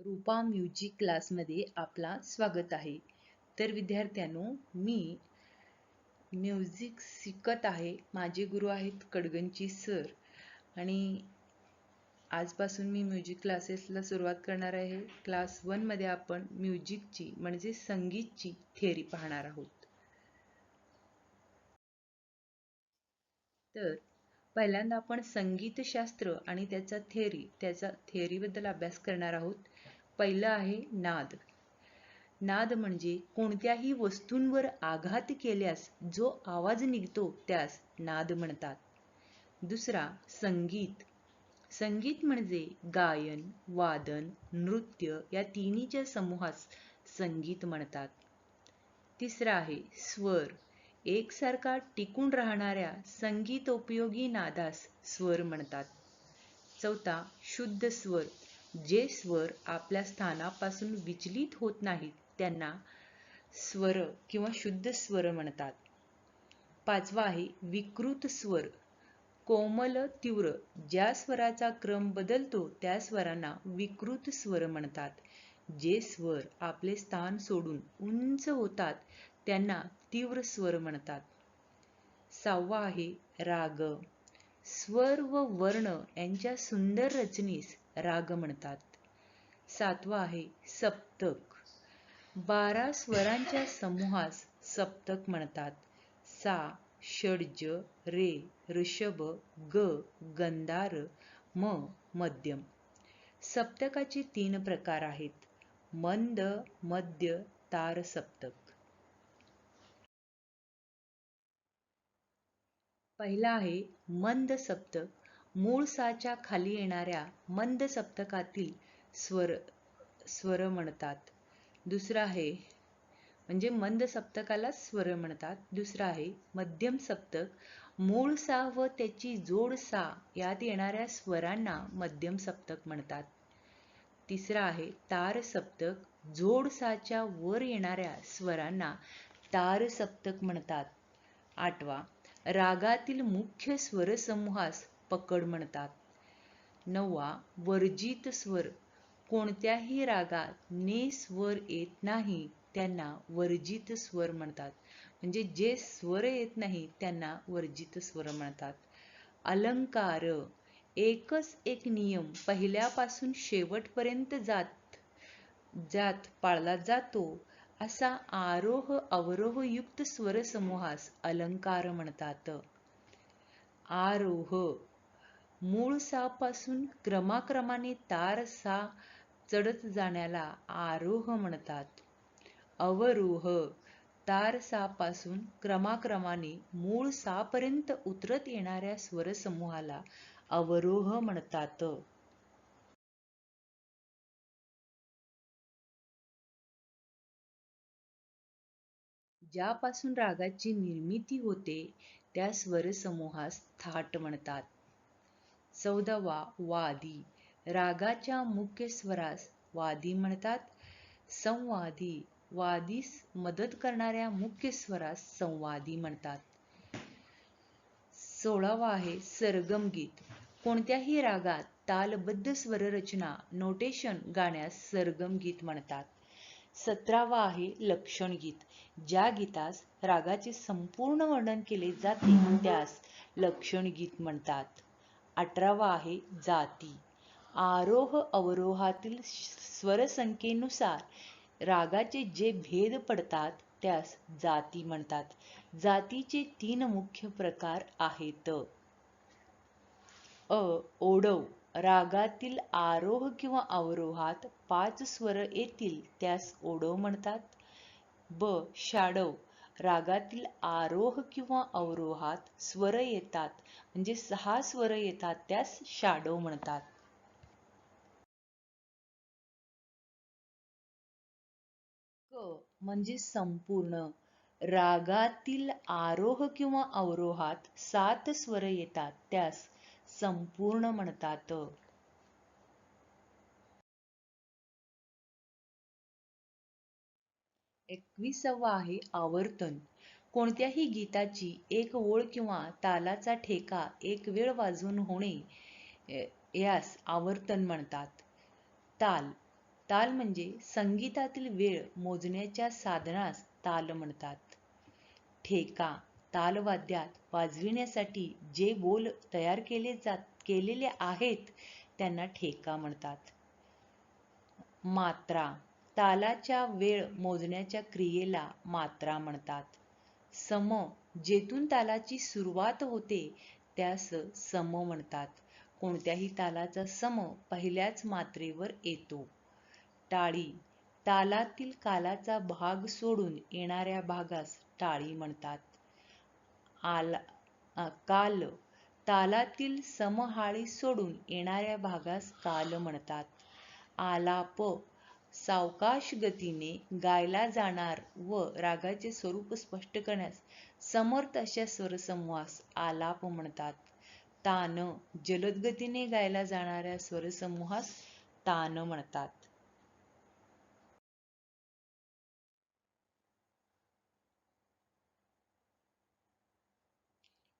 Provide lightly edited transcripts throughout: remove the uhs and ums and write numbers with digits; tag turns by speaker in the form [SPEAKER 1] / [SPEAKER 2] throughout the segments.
[SPEAKER 1] रूपा music क्लासमध्ये आपला स्वागत आहे. तर विद्यार्थ्यांनो, मी म्युझिक शिकत आहे. माझे गुरु आहेत कडगंची सर आणि आजपासून मी म्युझिक क्लासेसला सुरुवात करणार आहे. क्लास 1 मध्ये आपण म्युझिकची म्हणजे संगीतची थेअरी पाहणार आहोत. तर पहिल्यांदा आपण संगीतशास्त्र आणि त्याचा थेअरीबद्दल अभ्यास करणार आहोत. पहिलं आहे नाद. नाद म्हणजे कोणत्याही वस्तूंवर आघात केल्यास जो आवाज निघतो त्यास नाद म्हणतात. दुसरा संगीत. संगीत म्हणजे गायन, वादन, नृत्य या तिन्हीच्या समूहास संगीत म्हणतात. तिसरा आहे स्वर. एकसारखा टिकून राहणाऱ्या संगीतोपयोगी नादास स्वर म्हणतात. चौथा शुद्ध स्वर. जे स्वर आपल्या स्थानापासून विचलित होत नाहीत त्यांना स्वर किंवा शुद्ध स्वर म्हणतात. पाचवा आहे विकृत स्वर. कोमल तीव्र ज्या स्वराचा क्रम बदलतो त्या स्वरांना विकृत स्वर म्हणतात. जे स्वर आपले स्थान सोडून उंच होतात त्यांना तीव्र स्वर म्हणतात. सहावा आहे राग. स्वर व वर्ण यांच्या सुंदर रचनेस राग म्हणतात. सातवा आहे सप्तक. 12 स्वरांच्या समूहास सप्तक म्हणतात. सा, षड्ज, रे, ऋषभ, ग, गंधार, म, मध्यम. सप्तकाचे 3 प्रकार आहेत: मंद, मध्य, तार सप्तक. पहिला आहे मंद सप्तक. मूळ साच्या खाली येणाऱ्या मंद सप्तकातील स्वर म्हणतात. दुसरा आहे म्हणजे मंद सप्तकाला स्वर म्हणतात. दुसरा आहे मध्यम सप्तक. मूळ सा व त्याची जोड सा यात येणाऱ्या स्वरांना मध्यम सप्तक म्हणतात. तिसरा आहे तार सप्तक. जोड साच्या वर येणाऱ्या स्वरांना तार सप्तक म्हणतात. आठवा रागातील मुख्य स्वर समूहास पकड म्हणतात. नववा वर्जित स्वर. कोणत्याही रागात ने स्वर येत नाही त्यांना वर्जित स्वर म्हणतात. म्हणजे जे स्वर येत नाही त्यांना वर्जित स्वर म्हणतात. अलंकार. एकच एक नियम पहिल्यापासून शेवटपर्यंत जात पाळला जातो असा आरोह अवरोह युक्त स्वर समूहास अलंकार म्हणतात. आरोह. मूळ सा पासून क्रमाक्रमाने तार सा चढत जाण्याला आरोह म्हणतात. अवरोह. तार सा पासून क्रमाक्रमाने मूळ सा पर्यंत उतरत येणाऱ्या स्वर समूहाला अवरोह म्हणतात. ज्यापासून रागाची निर्मिती होते त्या स्वर समूहास थाट म्हणतात. 14वा वादी. रागाच्या मुख्य स्वरास वादी म्हणतात. संवादी. वादीस मदत करणाऱ्या मुख्य स्वरास संवादी म्हणतात. 16वा आहे सरगम गीत. कोणत्याही रागात तालबद्ध स्वररचना नोटेशन गाण्यास सरगम गीत म्हणतात. 17वा आहे लक्षण गीत. ज्या गीतास रागाचे संपूर्ण वर्णन केले जाते त्यास लक्षण गीत म्हणतात. 18वा आहे जाती. आरोह अवरोहातील स्वरसंख्येनुसार रागाचे जे भेद पडतात त्यास जाती म्हणतात. जातीचे 3 मुख्य प्रकार आहेत. ओढव. रागातील आरोह किंवा अवरोहात 5 स्वर येतील त्यास ओढव म्हणतात. शाडव. रागातील आरोह किंवा अवरोहात स्वर येतात म्हणजे 6 स्वर येतात त्यास शाडव म्हणतात. क म्हणजे संपूर्ण. रागातील आरोह किंवा अवरोहात 7 स्वर येतात त्यास संपूर्ण म्हणतात. 21वा आहे आवर्तन. कोणत्याही गीताची एक ओळ किंवा तालाचा ठेका एक वेळ वाजवून होणे यास आवर्तन म्हणतात. ताल. ताल म्हणजे संगीतातील वेळ मोजण्याच्या साधनास ताल म्हणतात. ठेका तालवाद्यात वाजविण्यासाठी जे बोल तयार केलेले आहेत त्यांना ठेका म्हणतात. मात्रा तालाच्या वेळ मोजण्याच्या क्रियेला मात्रा म्हणतात. सम जेथून तालाची सुरुवात होते त्यास सम म्हणतात. कोणत्याही तालाचा सम पहिल्याच मात्रेवर येतो. टाळी तालातील कालाचा भाग सोडून येणाऱ्या भागास टाळी म्हणतात. काल तालातील समहाळी सोडून येणाऱ्या भागास काल म्हणतात. आलाप सावकाश गतीने गायला जाणार व रागाचे स्वरूप स्पष्ट करण्यास समर्थ अशा स्वरसमूहास आलाप म्हणतात. तान जलद गतीने गायला जाणाऱ्या स्वरसमूहास तान म्हणतात.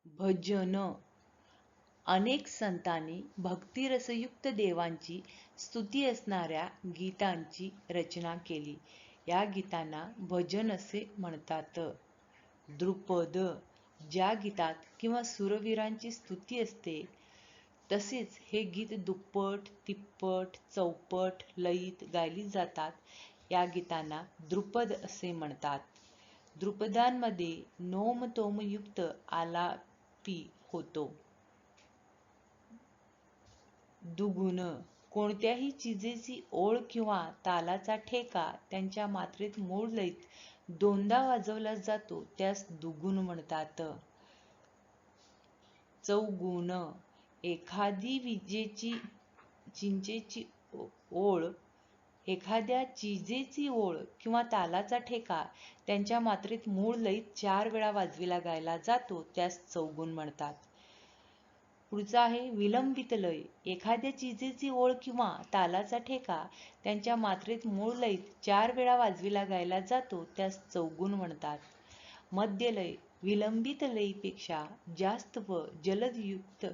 [SPEAKER 1] भजन अनेक संतांनी भक्तिरसयुक्त देवांची स्तुती असणाऱ्या गीतांची रचना केली. या गीतांना भजन असे म्हणतात. द्रुपद ज्या गीतात किंवा सुरवीरांची स्तुती असते तसेच हे गीत दुप्पट, तिप्पट, चौपट लयीत गायली जातात. या गीतांना द्रुपद असे म्हणतात. द्रुपदांमध्ये नोमतोमयुक्त आलापी होतो. दुगुण कोणत्याही चिजेची ओळ किंवा तालाचा ठेका त्यांच्या मात्रेत मूळ लयीत दोनदा वाजवला जातो त्यास दुगुण म्हणतात. चौगुण एखादी एखाद्या चिजेची ओळ किंवा तालाचा ठेका त्यांच्या मात्रेत मूळ लयीत 4 वेळा वाजविला गायला जातो त्यास चौगुण म्हणतात. पुढचा आहे विलंबित लय. एखाद्या चिजेची ओळ किंवा तालाचा ठेका त्यांच्या मात्रेत मूळ लयीत 4 वेळा वाजविला गायला जातो त्यास चौगुण म्हणतात. मध्यलय विलंबित लयीपेक्षा जास्त व जलदयुक्त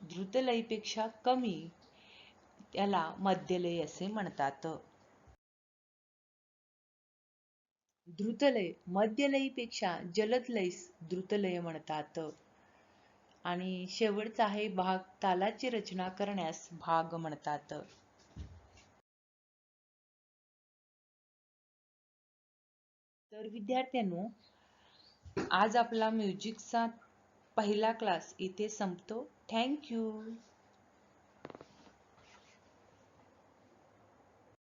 [SPEAKER 1] द्रुतलयीपेक्षा कमी त्याला मध्यलय असे म्हणतात. द्रुतलय मध्यलयीपेक्षा जलद लयीस द्रुतलय म्हणतात. आणि शेवटचा आहे भाग तालाची रचना करण्यास भाग म्हणतात. तर विद्यार्थ्यांनो, आज आपला म्युझिकचा पहिला क्लास इथे संपतो. Thank you.